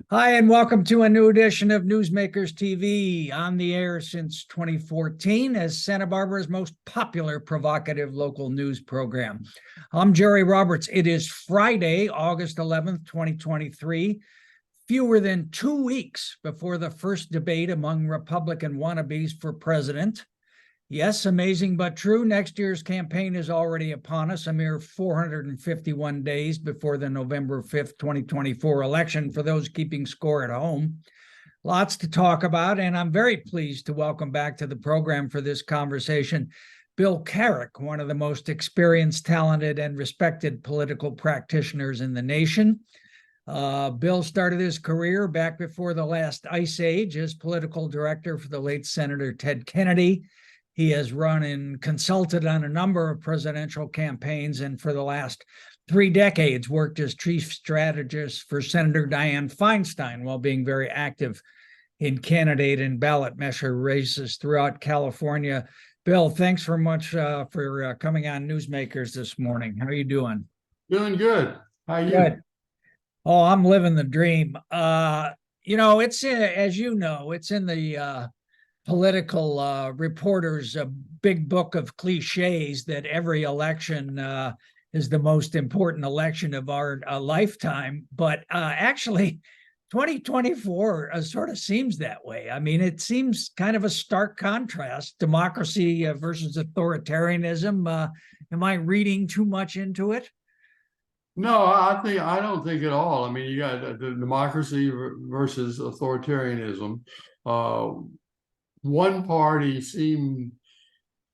Hi, and welcome to a new edition of Newsmakers TV, on the air since 2014 as Santa Barbara's most popular provocative local news program. I'm Jerry Roberts. It is Friday, August 11th, 2023, fewer than 2 weeks before the first debate among Republican wannabes for president. Yes, amazing but true. Next year's campaign is already upon us, a mere 451 days before the November 5th, 2024 election for those keeping score at home. Lots to talk about, and I'm very pleased to welcome back to the program for this conversation Bill Carrick, one of the most experienced, talented, and respected political practitioners in the nation. Bill started his career back before the last ice age as political director for the late Senator Ted Kennedy. He has run and consulted on a number of presidential campaigns, and for the last 3 decades worked as chief strategist for Senator Dianne Feinstein while being very active in candidate and ballot measure races throughout California. Bill, thanks very much for coming on Newsmakers this morning. How are you doing? Doing good. How are you? Good. Oh, I'm living the dream. It's as you know, it's in the political reporters a big book of cliches that every election is the most important election of our lifetime. But actually, 2024 sort of seems that way. I mean, it seems kind of a stark contrast, democracy versus authoritarianism. Am I reading too much into it? No, I don't think at all. I mean, you got the democracy versus authoritarianism. One party seemed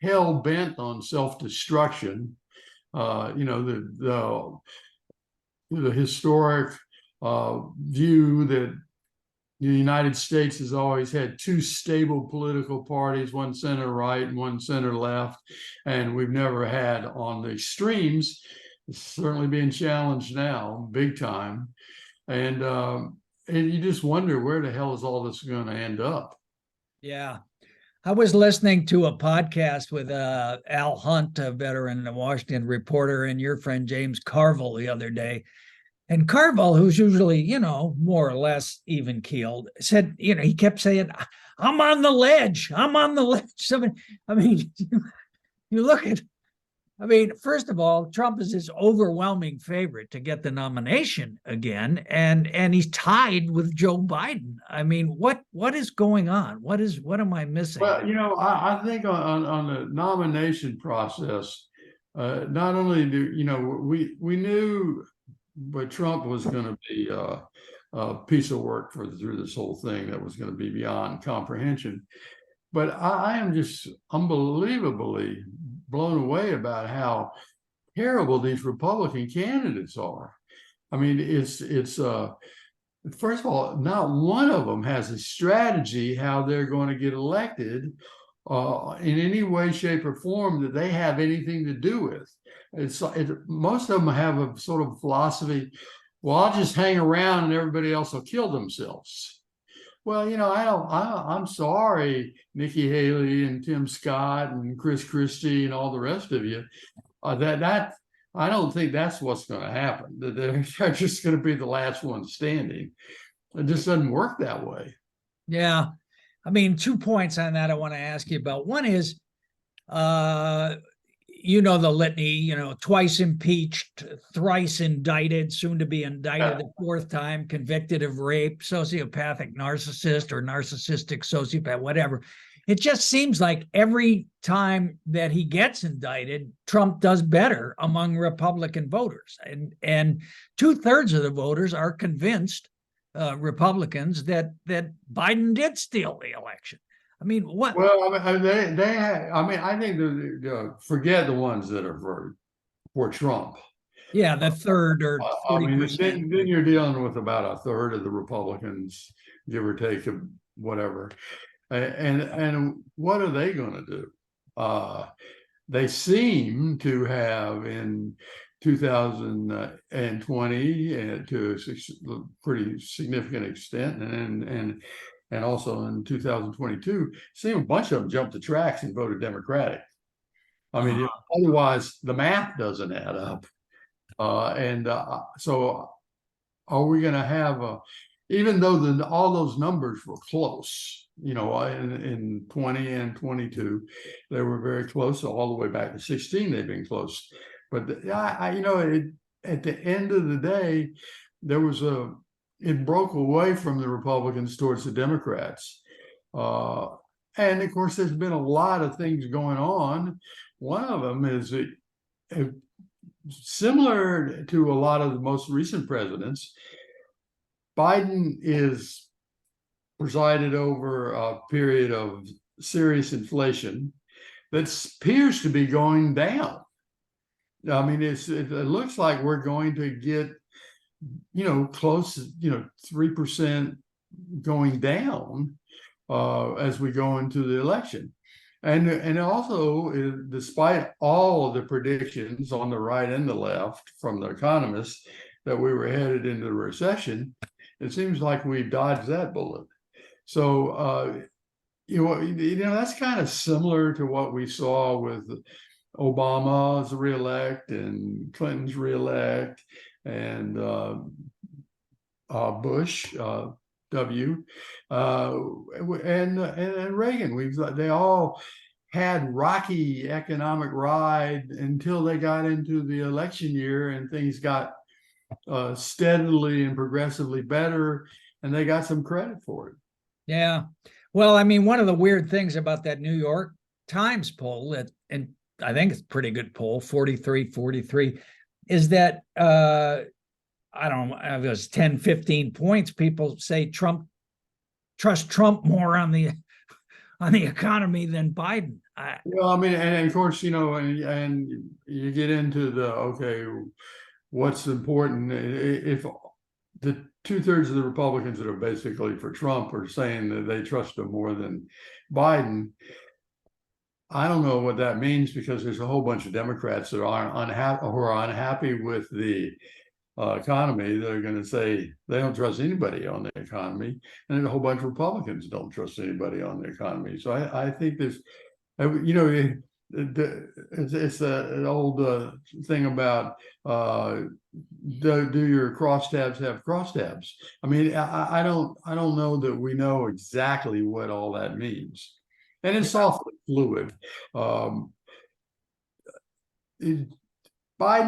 hell bent on self-destruction. The historic view that the United States has always had two stable political parties, one center right and one center left, and we've never had on the extremes. It's certainly being challenged now, big time, and you just wonder where the hell is all this going to end up. Yeah. I was listening to a podcast with Al Hunt, a veteran Washington reporter, and your friend James Carville the other day. And Carville, who's usually, more or less even keeled, said, he kept saying, I'm on the ledge. I'm on the ledge. I mean, you look at, first of all, Trump is his overwhelming favorite to get the nomination again, and he's tied with Joe Biden. I mean, what is going on? What am I missing? Well, I think on the nomination process, not only we knew, but Trump was going to be a piece of work through this whole thing that was going to be beyond comprehension. But I am just unbelievably blown away about how terrible these Republican candidates are. I mean, it's first of all, not one of them has a strategy how they're going to get elected in any way, shape, or form that they have anything to do with. Most of them have a sort of philosophy, well, I'll just hang around and everybody else will kill themselves. Well, I'm sorry, Nikki Haley and Tim Scott and Chris Christie and all the rest of you. That I don't think that's what's going to happen. They're just going to be the last one standing. It just doesn't work that way. Yeah. 2 points on that I want to ask you about. One is, the litany, twice impeached, thrice indicted, soon to be indicted the 4th time, convicted of rape, sociopathic narcissist or narcissistic sociopath, whatever. It just seems like every time that he gets indicted, Trump does better among Republican voters. And 2/3 of the voters are convinced, Republicans, that Biden did steal the election. What? Well, I think forget the ones that are for Trump. Yeah, the third or 40%. Then you're dealing with about a third of the Republicans, give or take, whatever. And what are they going to do? They seem to have in 2020 to a pretty significant extent, and also in 2022, seeing a bunch of them jump the tracks and voted Democratic. Otherwise the math doesn't add up. So are we going to have even though all those numbers were close, in 20 and 22, they were very close. All the way back to 16, they've been close. But at the end of the day, it broke away from the Republicans towards the Democrats. And of course, there's been a lot of things going on. One of them is that, similar to a lot of the most recent presidents, Biden is presided over a period of serious inflation that appears to be going down. I mean, it looks like we're going to get, close, 3% going down as we go into the election. And also, despite all of the predictions on the right and the left from the economists that we were headed into a recession, it seems like we've dodged that bullet. So, that's kind of similar to what we saw with Obama's reelect and Clinton's reelect and Bush W and Reagan. They all had rocky economic ride until they got into the election year, and things got steadily and progressively better, and they got some credit for it. Yeah. Well, I mean, one of the weird things about that New York Times poll, and I think it's a pretty good poll, 43, is that I don't know, it was 10, 15 points. People say trust Trump more on the economy than Biden. Well, I mean, and of course, and you get into what's important. If the 2/3 of the Republicans that are basically for Trump are saying that they trust him more than Biden, I don't know what that means, because there's a whole bunch of Democrats that are unhappy with the economy. They're going to say they don't trust anybody on the economy, and then a whole bunch of Republicans don't trust anybody on the economy. So I think there's, it's an old thing about do your crosstabs have crosstabs? I mean, I don't know that we know exactly what all that means, and it's awfully fluid. Biden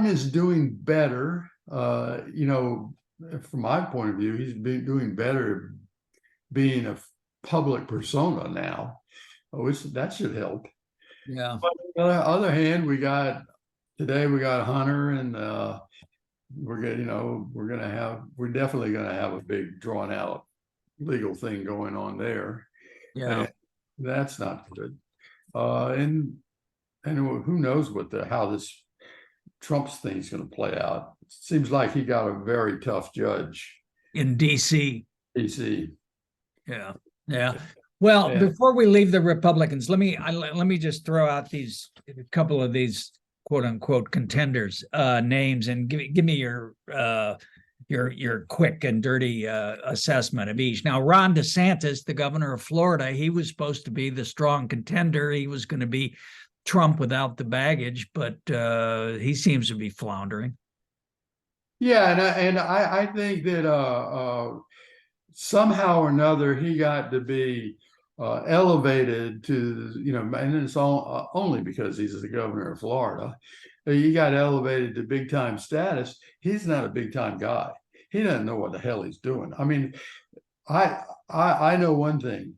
is doing better. From my point of view, he's been doing better being a public persona now, which that should help. Yeah. But on the other hand, we got Hunter, and we're definitely gonna have a big drawn out legal thing going on there. Yeah. And that's not good. And who knows how this Trump's thing is going to play out. It seems like he got a very tough judge In DC. Yeah. Well, before we leave the Republicans, let me just throw out a couple of these quote unquote contenders names, and give me your quick and dirty assessment of each. Now, Ron DeSantis, the governor of Florida, he was supposed to be the strong contender. He was going to be Trump without the baggage, but he seems to be floundering. Yeah, and I think that somehow or another he got to be elevated to, and it's only because he's the governor of Florida. He got elevated to big time status. He's not a big time guy. He doesn't know what the hell he's doing. I mean, I know one thing: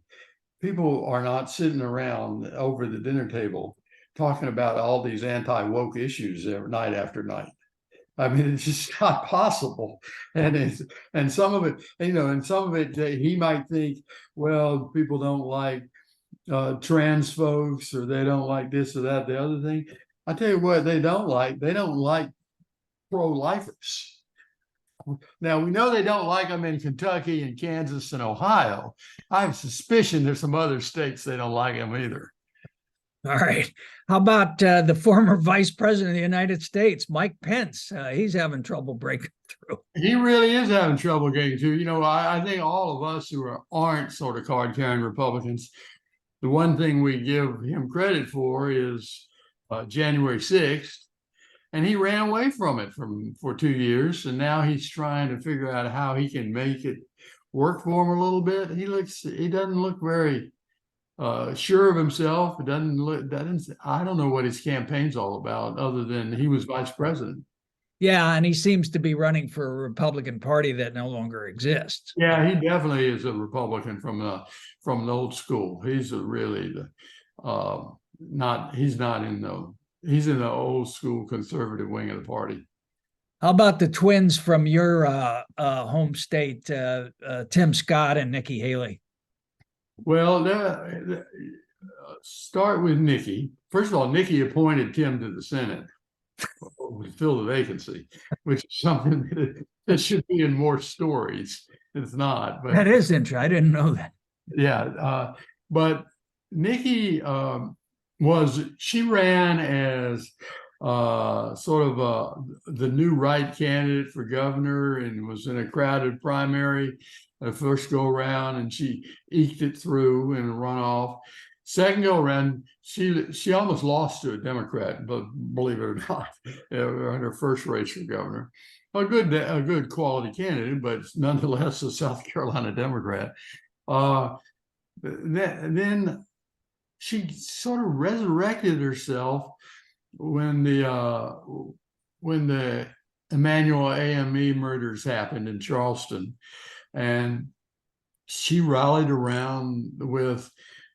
people are not sitting around over the dinner table talking about all these anti-woke issues night after night. I mean, it's just not possible. And some of it, he might think, well, people don't like trans folks, or they don't like this or that, the other thing. I tell you what, they don't like pro-lifers. Now, we know they don't like them in Kentucky and Kansas and Ohio. I have suspicion there's some other states they don't like them either. All right. How about the former vice president of the United States, Mike Pence? He's having trouble breaking through. He really is having trouble getting through. I think all of us who aren't sort of card-carrying Republicans, the one thing we give him credit for is January 6th. And he ran away from it for 2 years. And now he's trying to figure out how he can make it work for him a little bit. He doesn't look very sure of himself. It I don't know what his campaign's all about, other than he was vice president. Yeah, and he seems to be running for a Republican Party that no longer exists. Yeah, he definitely is a Republican from the old school. He's really he's in the old school conservative wing of the party. How about the twins from your home state, Tim Scott and Nikki Haley? Well, start with Nikki. First of all, Nikki appointed Tim to the Senate to fill the vacancy, which is something that should be in more stories. It's not, but that is interesting. I didn't know that. Yeah, but Nikki she ran as sort of the new right candidate for governor, and was in a crowded primary the first go around, and she eked it through in a runoff. Second go around, she almost lost to a Democrat, but believe it or not, in her first race for governor. A good quality candidate, but nonetheless a South Carolina Democrat. Then she sort of resurrected herself when the Emanuel AME murders happened in Charleston, and she rallied around with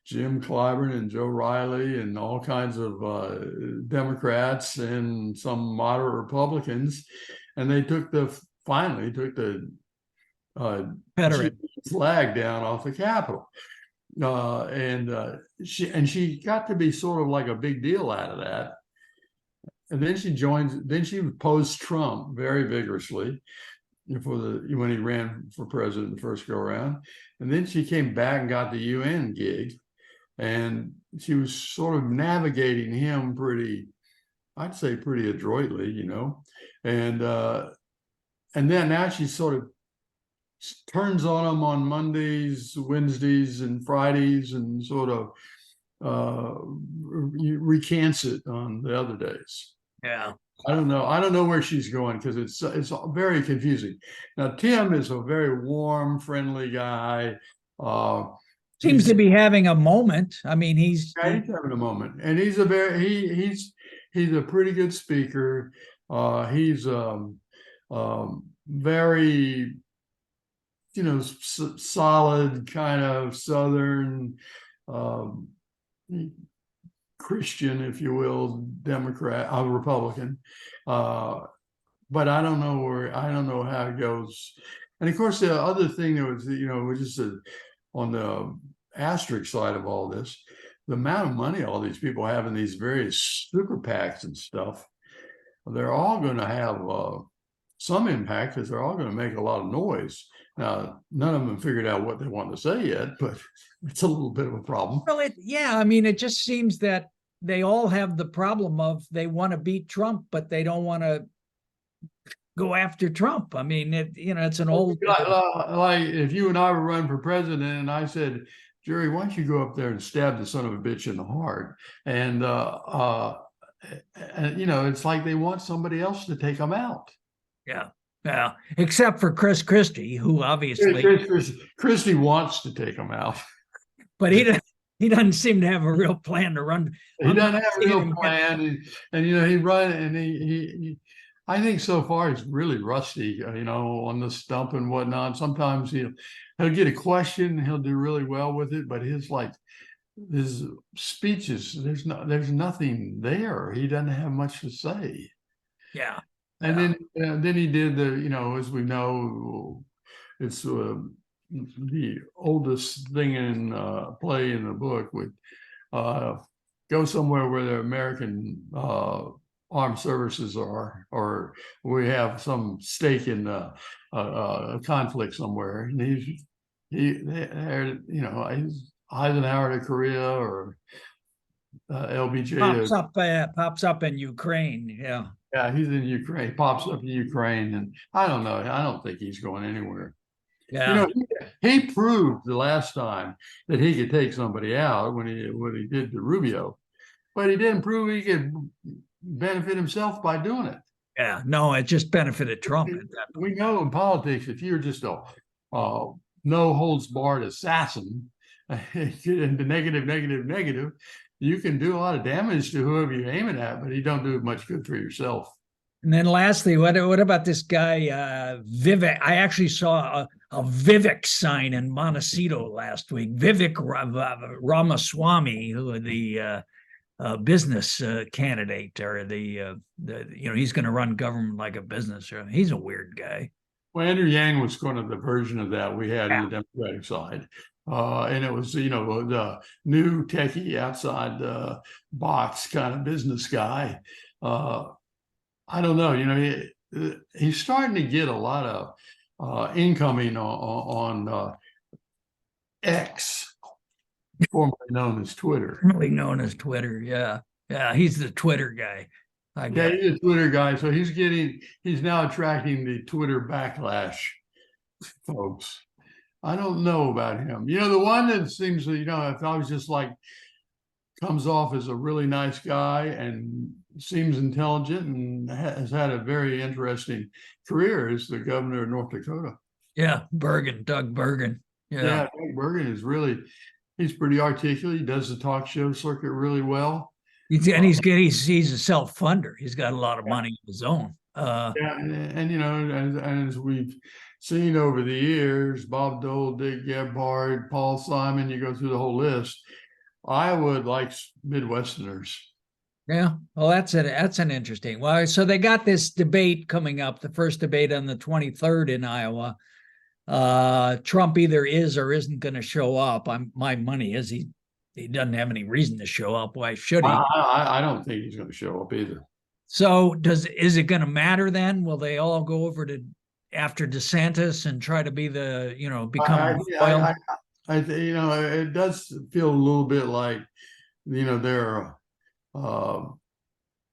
Jim Clyburn and Joe Riley and all kinds of Democrats and some moderate Republicans, and they finally took the flag down off the Capitol. She got to be sort of like a big deal out of that. And then she opposed Trump very vigorously when he ran for president the first go around. And then she came back and got the UN gig, and she was sort of navigating him I'd say pretty adroitly, and then now she sort of turns on him on Mondays, Wednesdays, and Fridays, and sort of recants it on the other days. Yeah, I don't know where she's going, because it's very confusing. Now, Tim is a very warm, friendly guy. Seems to be having a moment. I mean, he's having a moment, and he's a pretty good speaker. He's very, solid kind of Southern Christian, if you will, Democrat, Republican. But I don't know how it goes. And of course, the other thing that was, just on the asterisk side of all this, the amount of money all these people have in these various super PACs and stuff, they're all going to have some impact, because they're all going to make a lot of noise. Now, none of them have figured out what they want to say yet, but it's a little bit of a problem. Well, it just seems that they all have the problem of they want to beat Trump, but they don't want to go after Trump. I mean, it's an old. Like if you and I were running for president, and I said, Jerry, why don't you go up there and stab the son of a bitch in the heart? And it's like they want somebody else to take them out. Yeah. Yeah, except for Chris Christie, who obviously Christie wants to take him out, but he doesn't seem to have a real plan to run. He doesn't have a real plan, and he run, and he I think so far he's really rusty, on the stump and whatnot. Sometimes he'll get a question, he'll do really well with it, but his speeches, there's nothing there. He doesn't have much to say. Yeah. And then he did as we know, it's the oldest thing in play in the book, would go somewhere where the American armed services are, or we have some stake in a conflict somewhere. And he's Eisenhower to Korea, or LBJ pops up in Ukraine. Yeah. Yeah, he's in Ukraine, pops up in Ukraine, and I don't know. I don't think he's going anywhere. Yeah. He proved the last time that he could take somebody out when he did to Rubio, but he didn't prove he could benefit himself by doing it. Yeah, no, it just benefited Trump. We know in politics, if you're just a no holds barred assassin, and the negative, negative, negative, you can do a lot of damage to whoever you're aiming at, but you don't do much good for yourself. And then lastly, what about this guy, Vivek? I actually saw a Vivek sign in Montecito last week. Vivek Ramaswamy, who the business candidate, or the he's going to run government like a business. He's a weird guy. Well, Andrew Yang was kind of the version of that we had on the Democratic side. And it was, the new techie outside the box kind of business guy. I don't know, he's starting to get a lot of incoming on X, formerly known as Twitter. Formerly known as Twitter, yeah. Yeah, he's the Twitter guy. Yeah, he's a Twitter guy. So he's now attracting the Twitter backlash folks. I don't know about him. The one that seems to, if I was just like, comes off as a really nice guy and seems intelligent and has had a very interesting career is the governor of North Dakota. Yeah, Doug Bergen. Yeah, Doug Bergen he's pretty articulate. He does the talk show circuit really well. He's a self-funder. He's got a lot of money of his own. And as we've seen over the years, Bob Dole, Dick Gebhardt, Paul Simon, you go through the whole list. Iowa likes Midwesterners. Yeah, well, that's an interesting. Well, so they got this debate coming up, the first debate on the 23rd in Iowa. Trump either is or isn't going to show up. My money is he doesn't have any reason to show up. Why should he? I don't think he's going to show up either. So is it going to matter then? Will they all go over to after DeSantis and try to be become loyal? It does feel a little bit like, they're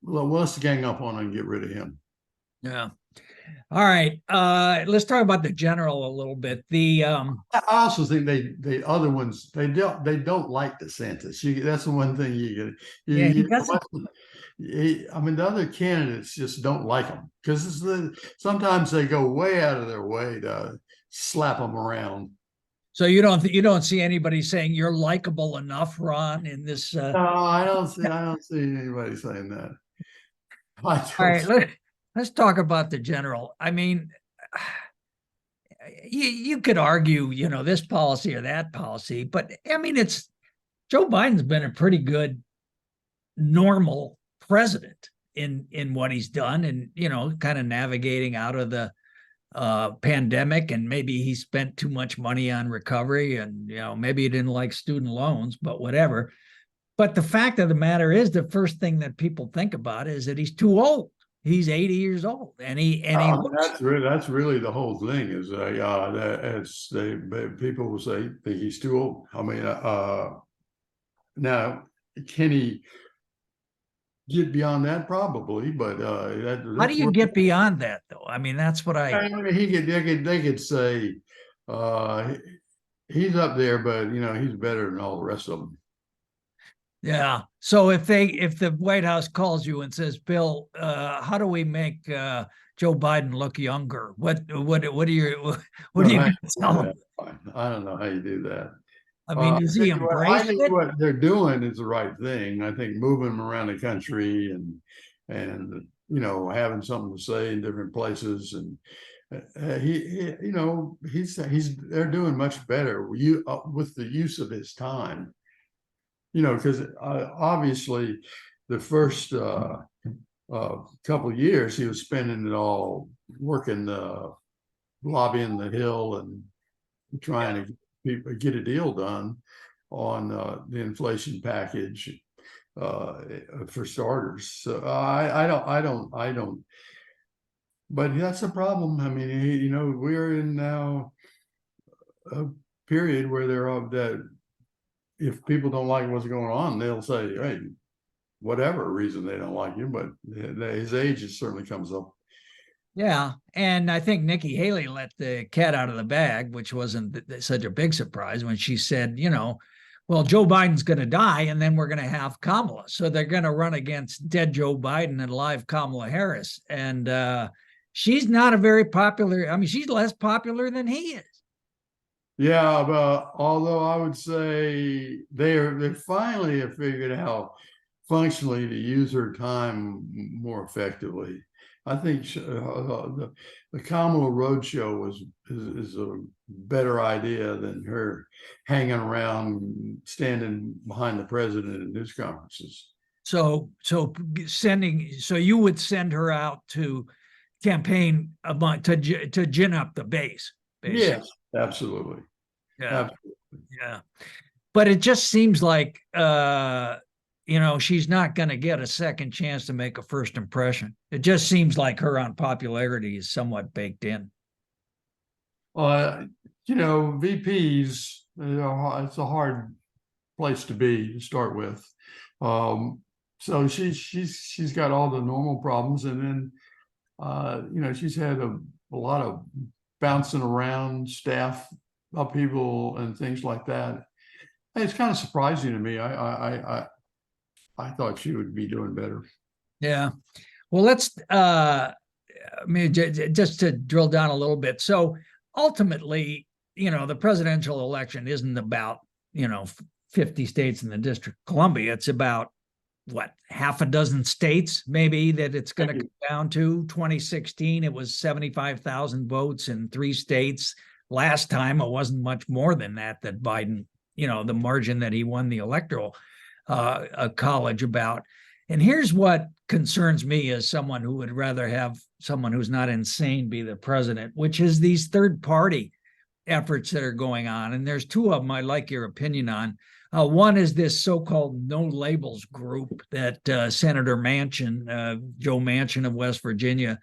let's gang up on him and get rid of him. Yeah. All right. Let's talk about the general a little bit. I also think the other ones they don't like DeSantis. That's the one thing you get. The other candidates just don't like him because sometimes they go way out of their way to slap him around. So you don't see anybody saying you're likable enough, Ron, in this. No, I don't see anybody saying that. All right, let's talk about the general. I mean, you could argue, this policy or that policy, but I mean, Joe Biden's been a pretty good, normal president in what he's done, and kind of navigating out of the pandemic, and maybe he spent too much money on recovery, and maybe he didn't like student loans, but whatever. But the fact of the matter is, the first thing that people think about is that he's too old. He's 80 years old, and that's really the whole thing. Is people will say that he's too old. I mean, now can he get beyond that? Probably, but how do you get beyond that, though? I mean, that's what I mean. They could say he's up there, but he's better than all the rest of them. Yeah. So if the White House calls you and says, Bill, how do we make Joe Biden look younger? What are you going to tell them? I don't know how you do that. I mean, does he embrace it? What they're doing is the right thing. I think moving him around the country and having something to say in different places, and they're doing much better with the use of his time. Because obviously the first couple of years he was spending it all working, lobbying the Hill and trying to get a deal done on the inflation package for starters. So I don't. But that's a problem. I mean, we're in now a period where that. If people don't like what's going on, they'll say, hey, whatever reason they don't like you, but his age certainly comes up. Yeah. And I think Nikki Haley let the cat out of the bag, which wasn't such a big surprise when she said, well, Joe Biden's going to die and then we're going to have Kamala. So they're going to run against dead Joe Biden and live Kamala Harris. And she's not a very popular, she's less popular than he is. Yeah, but although I would say they finally have figured out functionally to use her time more effectively. I think the Kamala Roadshow is a better idea than her hanging around, standing behind the president at news conferences. So you would send her out to campaign to gin up the base, basically. Yes, absolutely. Yeah. Absolutely. Yeah. But it just seems like she's not going to get a second chance to make a first impression. It just seems like her unpopularity is somewhat baked in. VPs, it's a hard place to be to start with. So she's got all the normal problems, and then she's had a lot of bouncing around, staff upheaval, and things like that. It's kind of surprising to me. I thought she would be doing better. Yeah. Well, let's just to drill down a little bit. So ultimately, the presidential election isn't about 50 states in the District of Columbia. It's about what, half a dozen states maybe that it's going to come down to. 2016, it was 75,000 votes in 3 states. Last time, it wasn't much more than that Biden, the margin that he won the electoral college about. And here's what concerns me as someone who would rather have someone who's not insane be the president, which is these third party efforts that are going on. And there's 2 of them I'd like your opinion on. One is this so-called no labels group that Senator Manchin, Joe Manchin of West Virginia,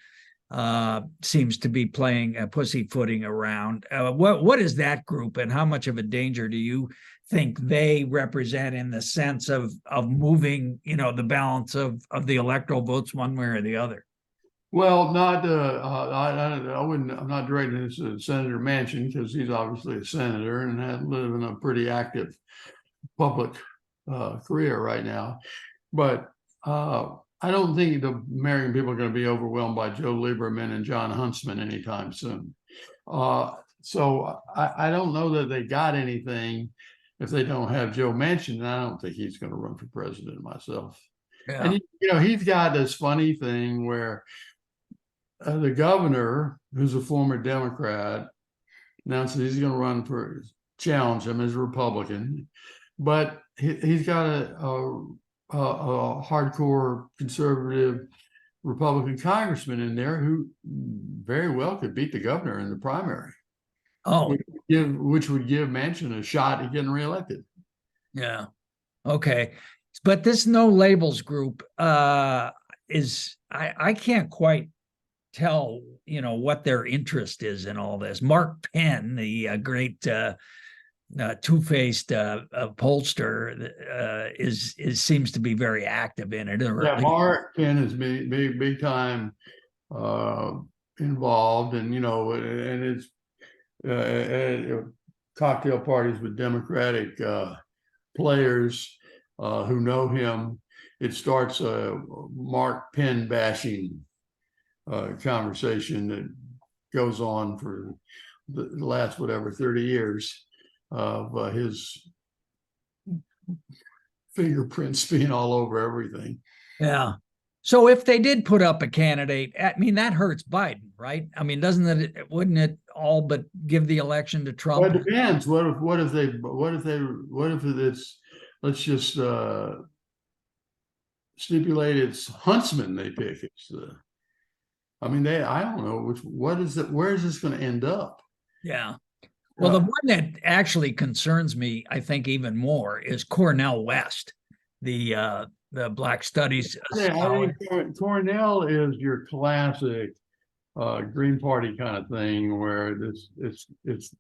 seems to be playing pussyfooting around. What is that group, and how much of a danger do you think they represent in the sense of moving, the balance of the electoral votes one way or the other? Well, not I wouldn't. I'm not directing this at Senator Manchin, because he's obviously a senator and has living a pretty active public career right now. But I don't think the American people are going to be overwhelmed by Joe Lieberman and John Huntsman anytime soon. So I don't know that they got anything if they don't have Joe Manchin. And I don't think he's going to run for president myself. Yeah. And he's got this funny thing where the governor, who's a former Democrat, announces he's going to run for challenge him as a Republican, but he's got a hardcore conservative Republican congressman in there who very well could beat the governor in the primary. Oh, which would give Manchin a shot at getting reelected. Yeah. Okay. But this no labels group is I can't quite tell what their interest is in all this. Mark Penn, the great two-faced pollster, seems to be very active in it. Yeah, Mark Penn is big time involved, and and it's cocktail parties with Democratic players who know him. It starts a Mark Penn bashing conversation that goes on for the last 30 years of his fingerprints being all over everything. Yeah. So if they did put up a candidate, that hurts Biden, right? Wouldn't it all but give the election to Trump? Well, it depends. What if it's, let's just stipulate it's Huntsman they pick. I don't know where is this going to end up? Yeah. Well, the one that actually concerns me, I think, even more is Cornel West, the Black Studies. Yeah, I think Cornell is your classic Green Party kind of thing, where it's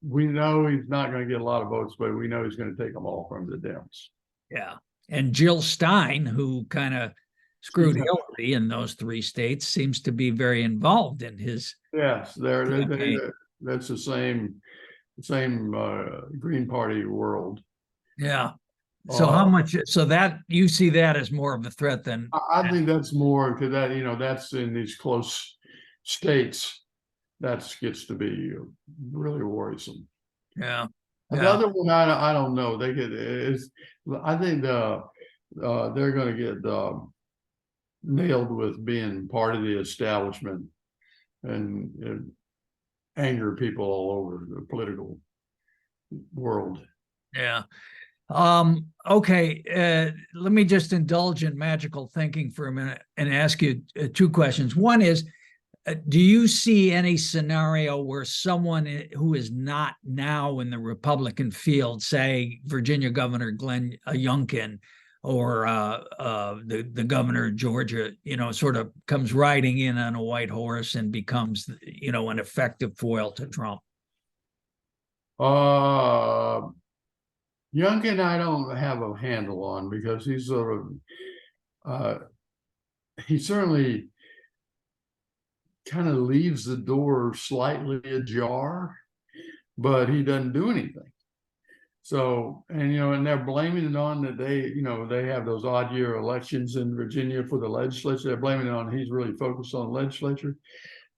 we know he's not going to get a lot of votes, but we know he's going to take them all from the Dems. Yeah, and Jill Stein, who kind of screwed Hillary in those 3 states, seems to be very involved in his. Yes, that's the same Green Party world. Yeah. So how much? So that you see that as more of a threat than? I think that's more, because that's in these close states. That gets to be really worrisome. Yeah. The Yeah. other one, I don't know. They could. I think they're going to get nailed with being part of the establishment and anger people all over the political world. Yeah. Okay. Let me just indulge in magical thinking for a minute and ask you two questions. One is, do you see any scenario where someone who is not now in the Republican field, say Virginia Governor Glenn Youngkin or the governor of Georgia, sort of comes riding in on a white horse and becomes, an effective foil to Trump? Youngkin, I don't have a handle on because he's sort of he certainly kind of leaves the door slightly ajar, but he doesn't do anything. So, and they're blaming it on that they have those odd year elections in Virginia for the legislature. They're blaming it on he's really focused on the legislature.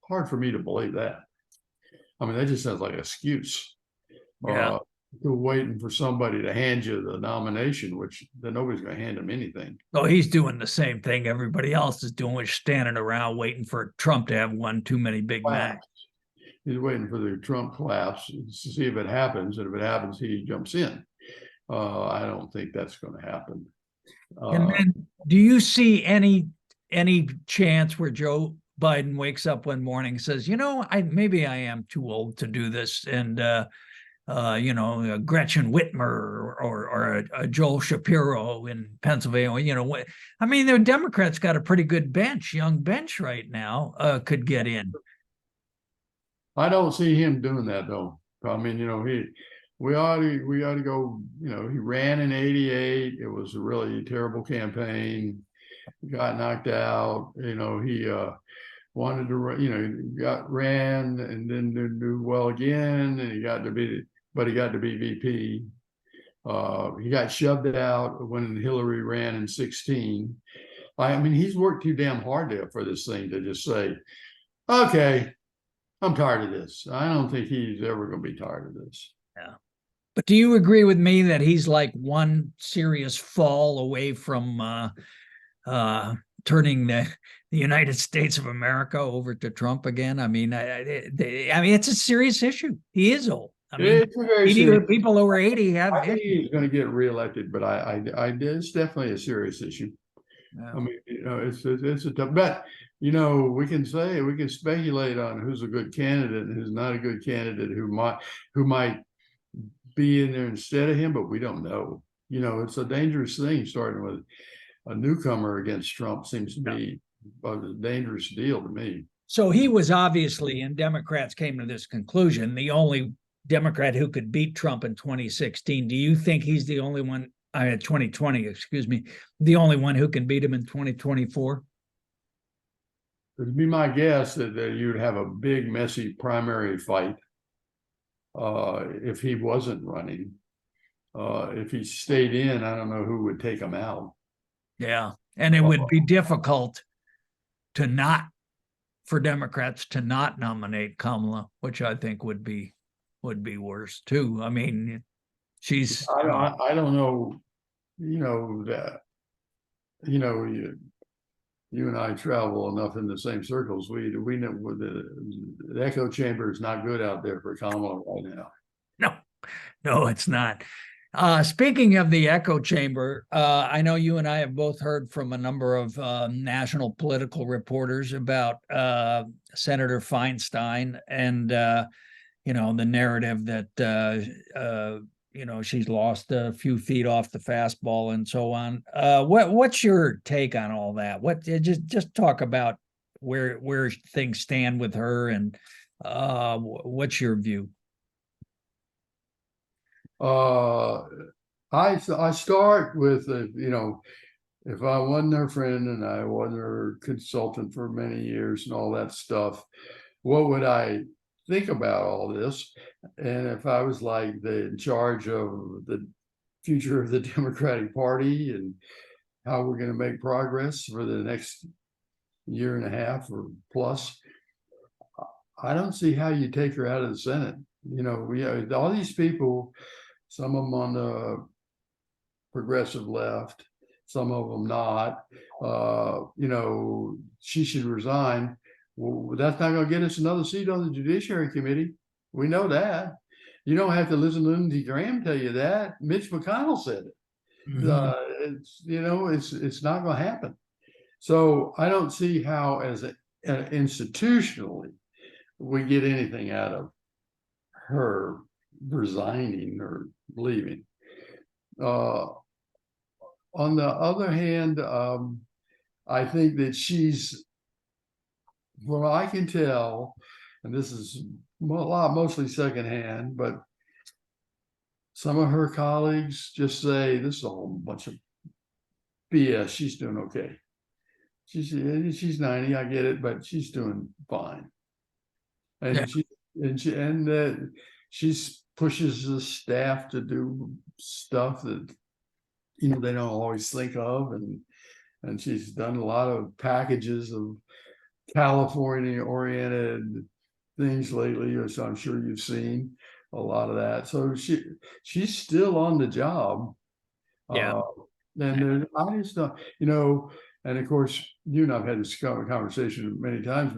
Hard for me to believe that. I mean, that just sounds like an excuse. Yeah. You're waiting for somebody to hand you the nomination, which then nobody's going to hand him anything. Oh, he's doing the same thing everybody else is doing, which standing around waiting for Trump to have won too many Big Macs. He's waiting for the Trump collapse to see if it happens, and if it happens, he jumps in. I don't think that's going to happen. And then, do you see any chance where Joe Biden wakes up one morning and says, maybe I am too old to do this, and Gretchen Whitmer or Joel Shapiro in Pennsylvania, I mean, the Democrats got a pretty good young bench right now, could get in. I don't see him doing that though. I mean, we ought to go, he ran in 88. It was a really terrible campaign. He got knocked out. He wanted to, ran and then didn't do well again. And he got to be VP. He got shoved out when Hillary ran in 16. I mean, he's worked too damn hard for this thing to just say, okay, I'm tired of this. I don't think he's ever going to be tired of this. Yeah. But do you agree with me that he's like one serious fall away from turning the United States of America over to Trump again? I mean, it's a serious issue. He is old. I mean, people over 80 have. I think he's going to get reelected, but it's definitely a serious issue. Yeah. I mean, it's a tough bet. We can speculate on who's a good candidate and who's not a good candidate, who might be in there instead of him, but we don't know. It's a dangerous thing starting with a newcomer against Trump. Seems to be a dangerous deal to me. So he was obviously, and Democrats came to this conclusion, the only Democrat who could beat Trump in 2016. Do you think he's the only one, 2020, excuse me, the only one who can beat him in 2024? It'd be my guess that you'd have a big, messy primary fight if he wasn't running. If he stayed in, I don't know who would take him out. Yeah, and it would be difficult for Democrats to not nominate Kamala, which I think would be worse too. I mean, she's. I don't know. That. You and I travel enough in the same circles. We know the echo chamber is not good out there for Kamala right now. No, it's not. Speaking of the echo chamber, I know you and I have both heard from a number of national political reporters about Senator Feinstein and the narrative that she's lost a few feet off the fastball and so on. What's your take on all that? Just talk about where things stand with her, and what's your view? I start with if I wasn't her friend and I wasn't her consultant for many years and all that stuff, what would I think about all this? And if I was like in charge of the future of the Democratic Party and how we're going to make progress for the next year and a half or plus, I don't see how you take her out of the Senate. all these people, some of them on the progressive left, some of them not. She should resign. Well, that's not going to get us another seat on the Judiciary Committee. We know that. You don't have to listen to Lindsey Graham tell you that. Mitch McConnell said it. It's not going to happen. So I don't see how, as institutionally, we get anything out of her resigning or leaving. On the other hand, I think that she's, from what I can tell, and this is mostly secondhand, but some of her colleagues just say this is a whole bunch of BS. She's doing okay. She's 90, I get it, but she's doing fine. And she pushes the staff to do stuff that they don't always think of, and she's done a lot of packages of California-oriented things lately, so I'm sure you've seen a lot of that. So she's still on the job. Yeah. And I just don't, and of course, you and I've had this conversation many times.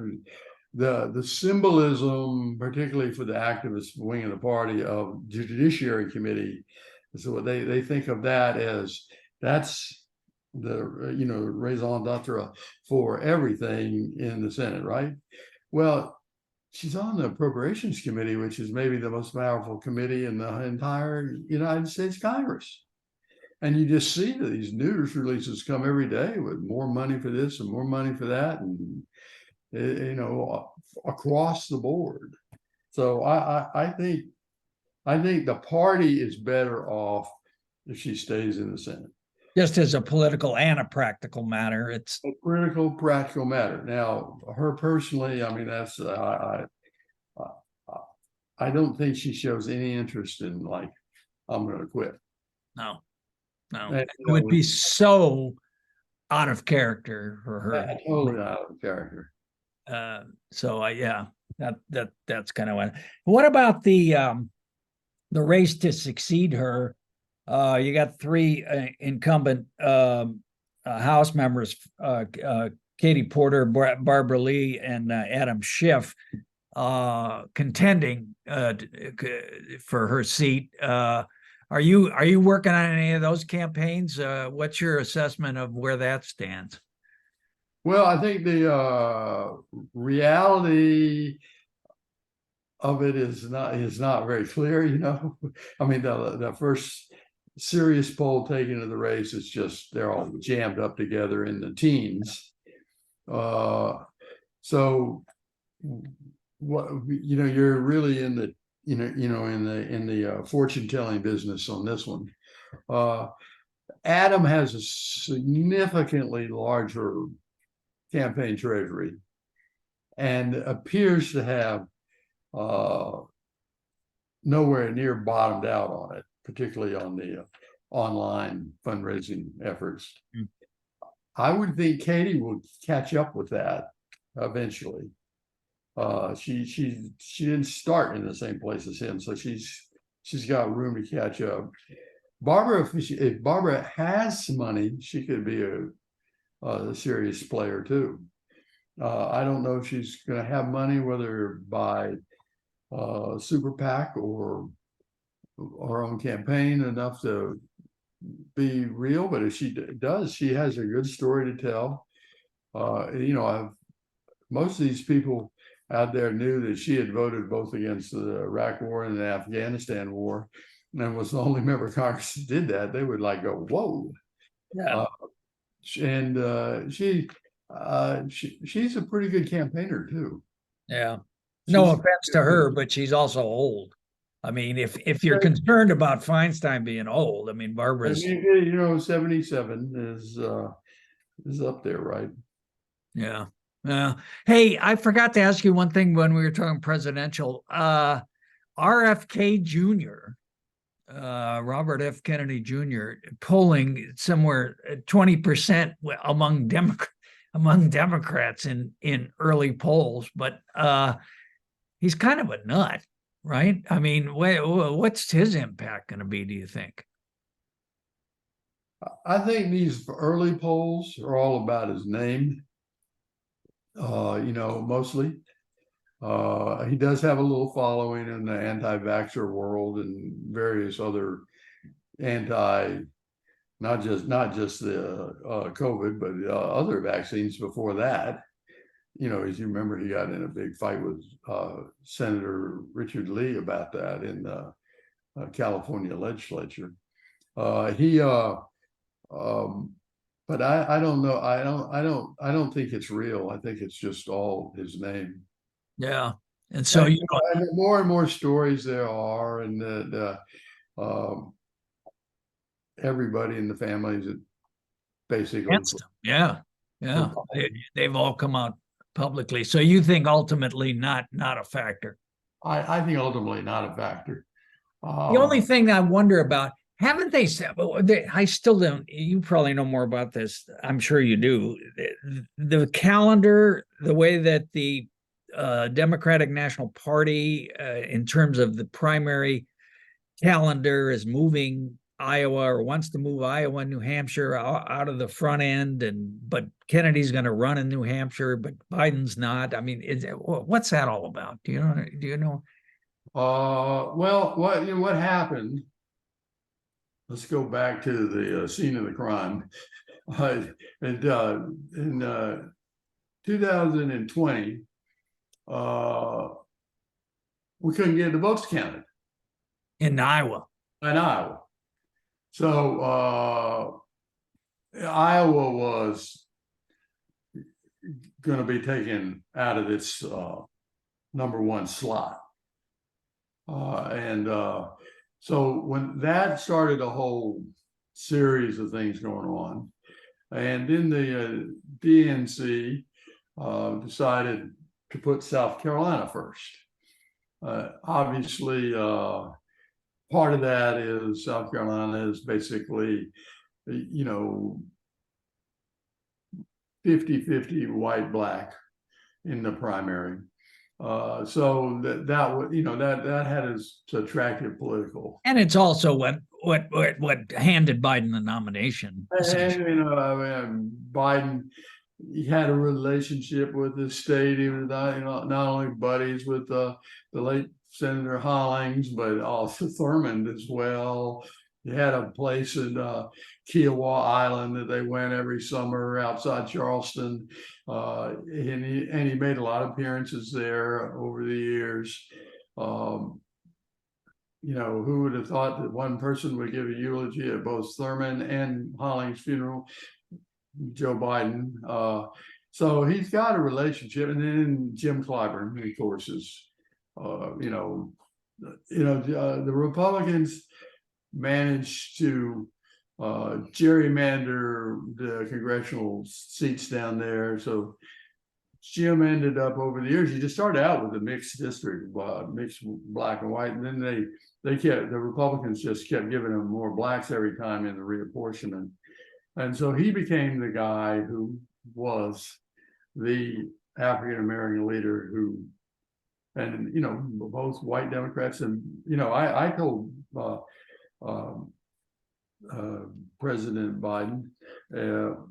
The symbolism, particularly for the activist wing of the party of Judiciary Committee, so they think of that as that's the raison d'etre for everything in the Senate, right? Well, she's on the Appropriations Committee, which is maybe the most powerful committee in the entire United States Congress. And you just see that these news releases come every day with more money for this and more money for that, and across the board. So I think the party is better off if she stays in the Senate. Just as a political and a practical matter, it's a critical, practical matter. Now, her personally, I mean, that's I don't think she shows any interest in I'm going to quit. No, it would be so out of character for her. Totally out of character. That's kind of one. What about the race to succeed her? You got three incumbent House members, Katie Porter, Barbara Lee, and Adam Schiff, contending for her seat. Are you working on any of those campaigns? What's your assessment of where that stands? Well, I think the reality of it is not very clear. I mean, the first serious poll taken of the race is just they're all jammed up together in the teens. So what you're really in the in the fortune telling business on this one. Adam has a significantly larger campaign treasury and appears to have nowhere near bottomed out on it, particularly on the online fundraising efforts. I would think Katie will catch up with that eventually. She didn't start in the same place as him, so she's got room to catch up. Barbara, if Barbara has some money, she could be a serious player too. I don't know if she's going to have money, whether by super PAC or our own campaign, enough to be real. But if she does, she has a good story to tell. Most of these people out there knew that she had voted both against the Iraq War and the Afghanistan War, and was the only member of Congress that did that. They would go, whoa. Yeah. And she's a pretty good campaigner too. Yeah. No offense to her, but she's also old. I mean, if you're concerned about Feinstein being old, I mean, Barbara's 77 is up there, right? Yeah. Hey, I forgot to ask you one thing when we were talking presidential. RFK Jr., Robert F. Kennedy Jr., polling somewhere 20% among Democrats in early polls, but he's kind of a nut. right? I mean, what's his impact going to be, do you think? I think these early polls are all about his name, mostly. He does have a little following in the anti-vaxxer world and various other anti, not just the COVID, but other vaccines before that. As you remember, he got in a big fight with Senator Richard Lee about that in the California legislature. But I don't know. I don't think it's real. I think it's just all his name. Yeah. And so, And the more and more stories there are, and everybody in the families basically. against him. Yeah. Yeah. They've all come out publicly. So you think ultimately not a factor? I think ultimately not a factor. The only thing I wonder about, haven't they said, I still don't, you probably know more about this. I'm sure you do. The calendar, the way that the Democratic National Party, in terms of the primary calendar, is moving Iowa, or wants to move Iowa and New Hampshire out of the front end, but Kennedy's going to run in New Hampshire, but Biden's not. I mean, what's that all about? Do you know? Well, what happened? Let's go back to the scene of the crime. In 2020, we couldn't get the votes counted In Iowa. So Iowa was going to be taken out of its number one slot. So when that started a whole series of things going on, and then the DNC decided to put South Carolina first. Obviously, part of that is South Carolina is basically, 50-50 white, black in the primary. So that had its attractive political. And it's also what handed Biden the nomination. And, Biden, he had a relationship with the state. He was not only buddies with the late Senator Hollings, but also Thurmond as well. He had a place in Kiowa Island that they went every summer outside Charleston, and he made a lot of appearances there over the years. Who would have thought that one person would give a eulogy at both Thurmond and Hollings' funeral? Joe Biden. So he's got a relationship, and then Jim Clyburn, of course, is the Republicans managed to gerrymander the congressional seats down there. So Jim ended up over the years. He just started out with a mixed district, mixed black and white, and then the Republicans just kept giving him more blacks every time in the reapportionment. And so he became the guy who was the African-American leader who, and, both white Democrats and, I told President Biden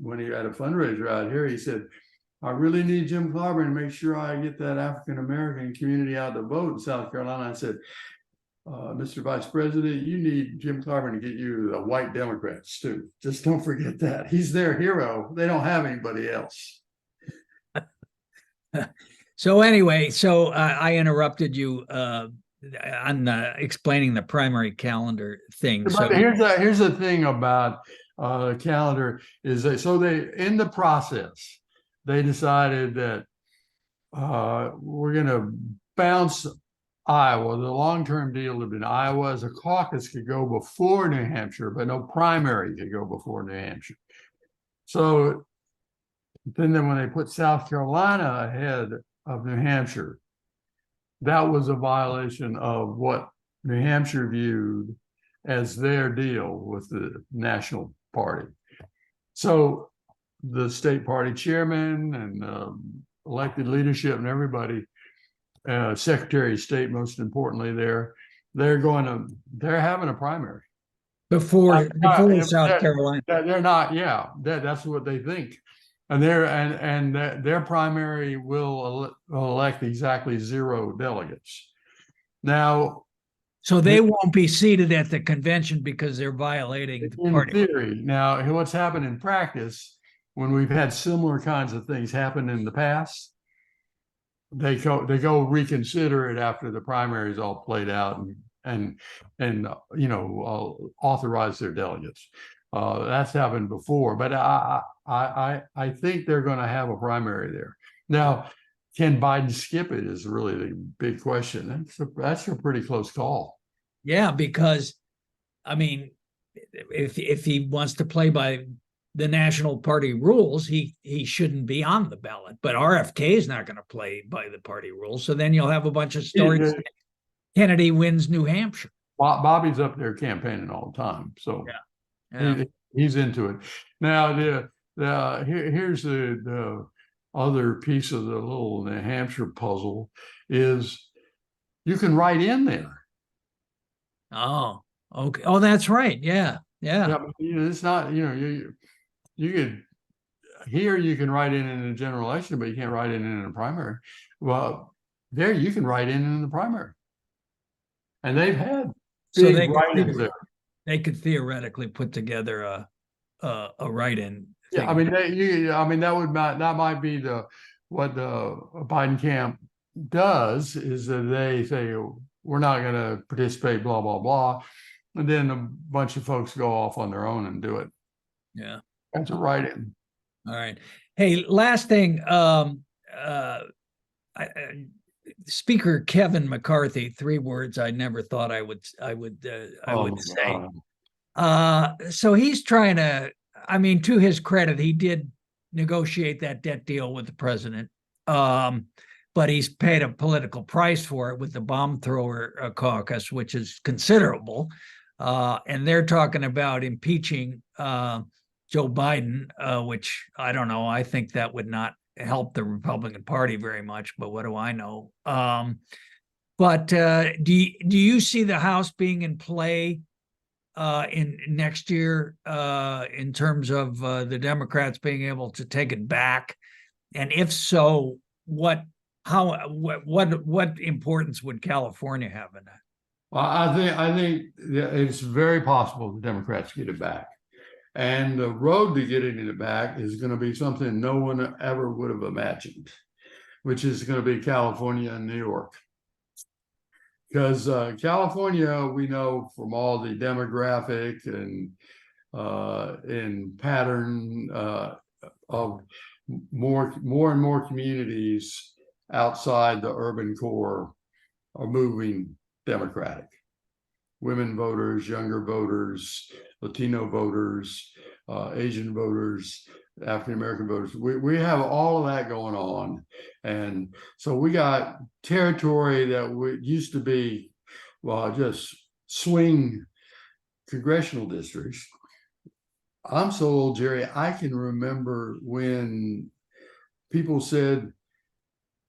when he had a fundraiser out here, he said, I really need Jim Clyburn to make sure I get that African-American community out to vote in South Carolina. I said, Mr. Vice President, you need Jim Clyburn to get you the white Democrats too. Just don't forget that. He's their hero. They don't have anybody else. So anyway, I interrupted you on explaining the primary calendar thing. But so here's the thing about calendar is they in the process, they decided that we're going to bounce Iowa. The long-term deal had been Iowa as a caucus could go before New Hampshire, but no primary could go before New Hampshire. So then when they put South Carolina ahead of New Hampshire, that was a violation of what New Hampshire viewed as their deal with the national party. So the state party chairman and elected leadership and everybody Secretary of State, most importantly, they're having a primary. Before South They're, Carolina. they're not, yeah, that's what they think. And their primary will elect exactly 0 delegates. Now, So they won't be seated at the convention because they're violating the in party. theory. Now, what's happened in practice, when we've had similar kinds of things happen in the past, they go reconsider it after the primary is all played out and authorize their delegates. That's happened before, but I think they're going to have a primary there. Now, can Biden skip it is really the big question. That's a pretty close call. Yeah, because I mean, if he wants to play by the national party rules, he shouldn't be on the ballot. But RFK is not going to play by the party rules. So then you'll have a bunch of stories. Kennedy wins New Hampshire. Bobby's up there campaigning all the time, so yeah. He's into it. Now, here's the other piece of the little New Hampshire puzzle is you can write in there. Oh, okay. Oh, that's right. Yeah. It's not, you could here you can write in a general election, but you can't write in a primary. Well, there you can write in the primary, and they've had big write-ins there. They could theoretically put together a write-in. Yeah, I mean, that might be what the Biden camp does is that they say we're not going to participate, blah blah blah, and then a bunch of folks go off on their own and do it. Yeah, that's a write-in. All right. Hey, last thing. Speaker Kevin McCarthy, 3 words I never thought I would say. So he's trying to, I mean, to his credit, he did negotiate that debt deal with the president. But he's paid a political price for it with the bomb thrower caucus, which is considerable. And they're talking about impeaching Joe Biden, which I don't know. I think that would not help the Republican Party very much, but what do I know? But do you see the House being in play in next year in terms of the Democrats being able to take it back? And if so, what importance would California have in that? Well, I think it's very possible the Democrats get it back. And the road to getting it back is going to be something no one ever would have imagined, which is going to be California and New York. Because California, we know from all the demographic and pattern of more and more communities outside the urban core are moving Democratic. Women voters, younger voters, Latino voters, Asian voters, African American voters. We have all of that going on, and so we got territory that used to be, just swing congressional districts. I'm so old, Jerry. I can remember when people said,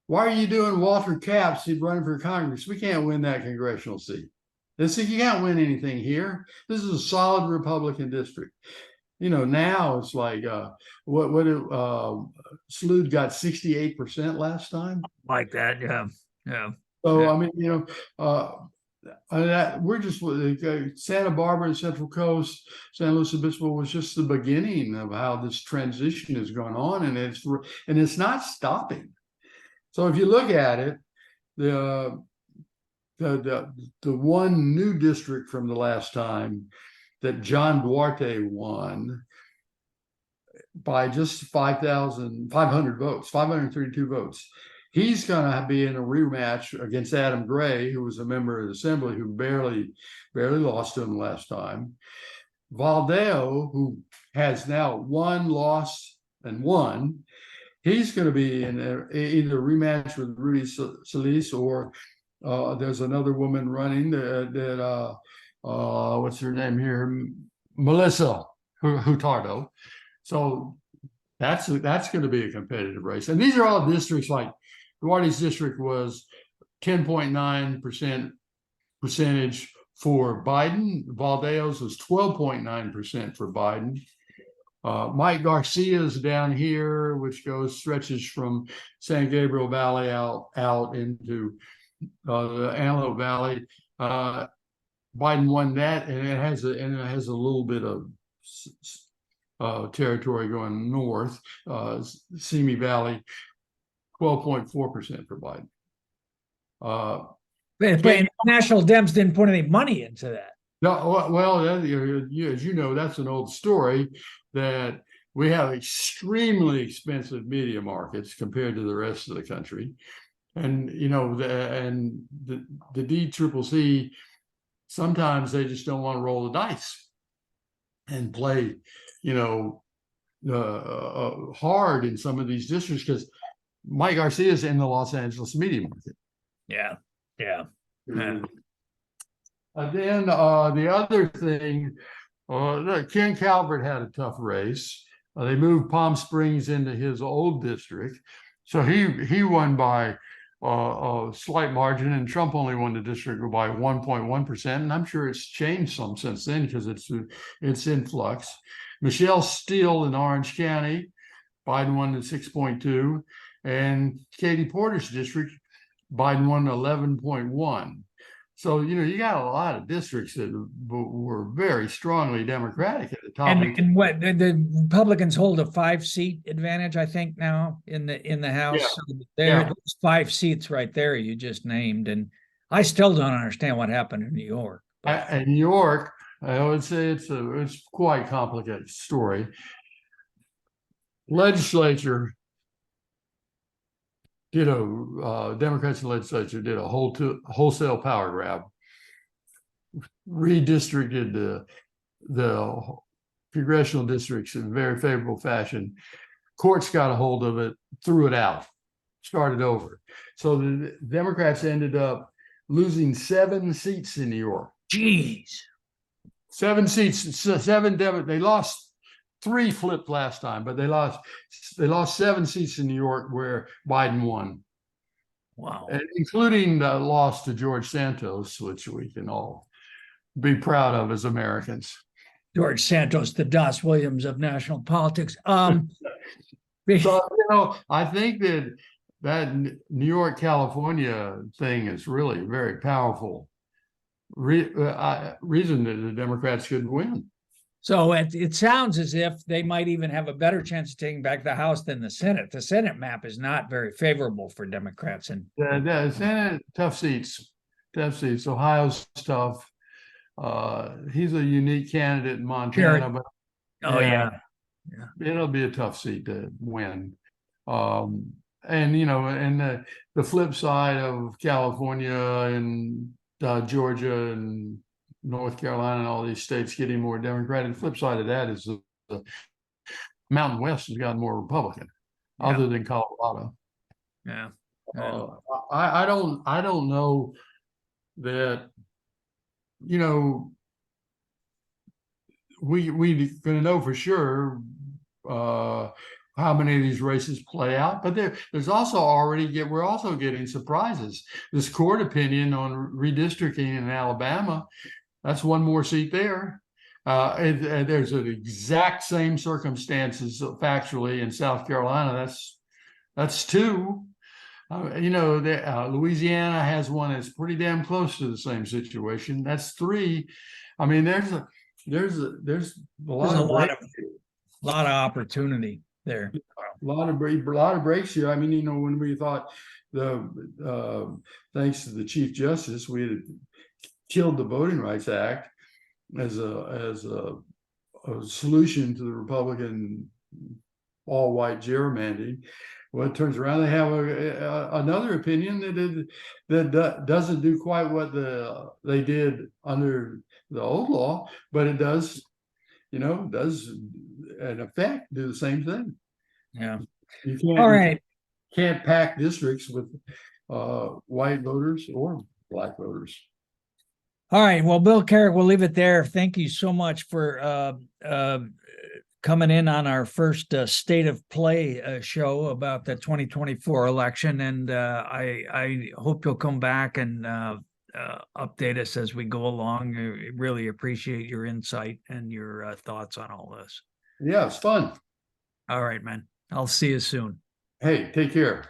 "Why are you doing Walter Capps? He's running for Congress. We can't win that congressional seat." They said, "You can't win anything here. This is a solid Republican district." Now it's like Slood got 68% last time. Like that, yeah. So I mean, we're just Santa Barbara and Central Coast, San Luis Obispo was just the beginning of how this transition is going on, and it's not stopping. So if you look at it, the one new district from the last time that John Duarte won by just 5,500 votes, 532 votes. He's going to be in a rematch against Adam Gray, who was a member of the Assembly who barely lost to him last time. Valdeo, who has now won, lost, and won, he's going to be in either a rematch with Rudy Solis or there's another woman running that what's her name here? Melissa Hurtado. So that's going to be a competitive race. And these are all districts like Duarte's district was 10.9% percentage for Biden. Valdeo's was 12.9% for Biden. Mike Garcia's down here, which stretches from San Gabriel Valley out into the Antelope Valley. Biden won that, and it has a little bit of territory going north. Simi Valley, 12.4% for Biden. But National Dems didn't put any money into that. No, well, as you know, that's an old story, that we have extremely expensive media markets compared to the rest of the country. And, you know, the DCCC, sometimes they just don't want to roll the dice and play, you know, hard in some of these districts, because Mike Garcia is in the Los Angeles media market. Yeah. And then the other thing, Ken Calvert had a tough race. They moved Palm Springs into his old district, so he won by a slight margin, and Trump only won the district by 1.1%. And I'm sure it's changed some since then, because it's in flux. Michelle Steele in Orange County, Biden won at 6.2, and Katie Porter's district, Biden won 11.1. So, you know, you got a lot of districts that were very strongly Democratic at the top. And what the Republicans hold a 5-seat advantage, I think, now in the House. Yeah. So there's 5 seats right there you just named, and I still don't understand what happened in New York. In New York, I would say it's quite complicated story. Legislature did Democrats in the legislature did a wholesale power grab, redistricted the congressional districts in very favorable fashion. Courts got a hold of it, threw it out, started over. So the Democrats ended up losing 7 seats in New York. Jeez. 7 seats, they lost 3 flipped last time, but they lost 7 seats in New York where Biden won. Wow. And including the loss to George Santos, which we can all be proud of as Americans. George Santos, the Dos Williams of national politics. So, you know, I think that New York, California thing is really very powerful reason that the Democrats could win. So it sounds as if they might even have a better chance of taking back the House than the Senate. The Senate map is not very favorable for Democrats. And the Senate, tough seats. Ohio's tough. He's a unique candidate in Montana, but it'll be a tough seat to win. And you know, and the flip side of California and Georgia and North Carolina and all these states getting more Democratic. The flip side of that is the Mountain West has gotten more Republican, other than Colorado. I don't know that, you know, we're going to know for sure how many of these races play out, but there's also we're also getting surprises. This court opinion on redistricting in Alabama, that's 1 more seat there. And there's an exact same circumstances factually in South Carolina. That's 2. You know, Louisiana has one that's pretty damn close to the same situation. That's 3. I mean, there's a lot of opportunity there. A lot of breaks here. I mean, you know, when we thought thanks to the Chief Justice, we had killed the Voting Rights Act as a solution to the Republican all-white gerrymandering. Well, it turns around they have another opinion that doesn't do quite what they did under the old law, but it does, you know, in effect do the same thing. Yeah. You can't, all right. You can't pack districts with white voters or black voters. All right. Well, Bill Carrick, we'll leave it there. Thank you so much for coming in on our first state of play show about the 2024 election. And I hope you'll come back and update us as we go along. I really appreciate your insight and your thoughts on all this. Yeah, it's fun. All right, man. I'll see you soon. Hey, take care.